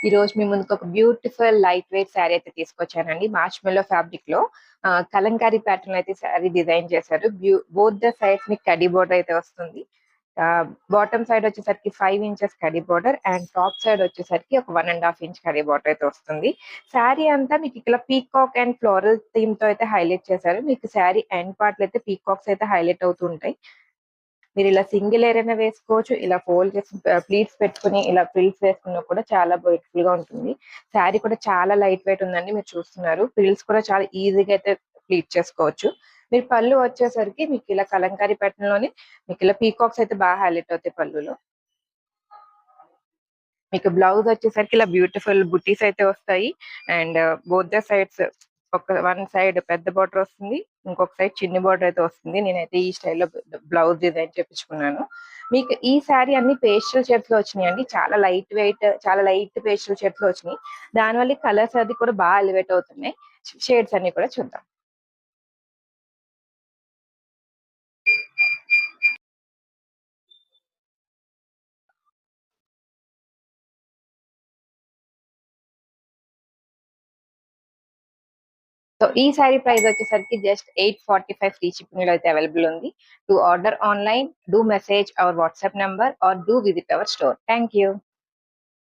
ఈ రోజు మీ ముందుకు ఒక బ్యూటిఫుల్ లైట్ వెయిట్ శారీ అయితే తీసుకొచ్చానండి. మార్ష్‌మెల్లో ఫ్యాబ్రిక్ లో కలంకారీ ప్యాటర్న్ అయితే శారీ డిజైన్ చేశారు. బోత్ ద సైడ్స్ మీకు కడ్డీ బోర్డర్ అయితే వస్తుంది. బాటమ్ సైడ్ వచ్చేసరికి 5 ఇంచెస్ కడ్డీ బోర్డర్ అండ్ టాప్ సైడ్ వచ్చేసరికి ఒక 1.5 ఇంచ్ కడ్డీ బోర్డర్ అయితే వస్తుంది. శారీ అంతా మీకు ఇక్కడ పీకాక్ అండ్ ఫ్లోరల్ థీమ్ తో అయితే హైలైట్ చేశారు. మీకు శారీ ఎండ్ పార్ట్ లో అయితే పీకాక్స్ అయితే హైలైట్ అవుతూ ఉంటాయి. మీరు ఇలా సింగిల్ లేయర్ అయినా వేసుకోవచ్చు. ఇలా ఫోల్డ్ చేసి ప్లీట్స్ పెట్టుకొని ఇలా ఫ్రిల్స్ వేసుకున్నా కూడా చాలా బ్యూటిఫుల్ గా ఉంటుంది. శారీ కూడా చాలా లైట్ వెయిట్ ఉందండి. మీరు చూస్తున్నారు. ఫ్రిల్స్ కూడా చాలా ఈజీగా అయితే ప్లీట్ చేసుకోవచ్చు. మీరు పళ్ళు వచ్చేసరికి మీకు ఇలా కలంకారీ ప్యాటర్న్ లోనే మీకు ఇలా పీకాక్స్ అయితే బాగా హైలైట్ అవుతాయి పళ్ళులో. మీకు బ్లౌజ్ వచ్చేసరికి ఇలా బ్యూటిఫుల్ బుట్టీస్ అయితే వస్తాయి. And both the sides one side పెద్ద బార్డర్ వస్తుంది. ఇంకొక సైడ్ చిన్ని బార్డర్ అయితే వస్తుంది. నేనైతే ఈ స్టైల్లో బ్లౌజ్ డిజైన్ చేపించుకున్నాను. మీకు ఈ శారీ అన్ని పేస్టల్ షేడ్స్ లో వచ్చినాయండి. చాలా లైట్ వెయిట్, చాలా లైట్ పేస్టల్ షేడ్స్ లో వచ్చినాయి. దానివల్ల కలర్స్ అది కూడా బాగా ఎలివేట్ అవుతున్నాయి. షేడ్స్ అన్ని కూడా చూద్దాం. సో ఈ సారీ ప్రైస్ వచ్చేసరికి జస్ట్ 845 ఫ్రీ షిప్పింగ్ లో అయితే అవైలబుల్ ఉంది. To order online, do message our WhatsApp number or do visit our store. Thank you.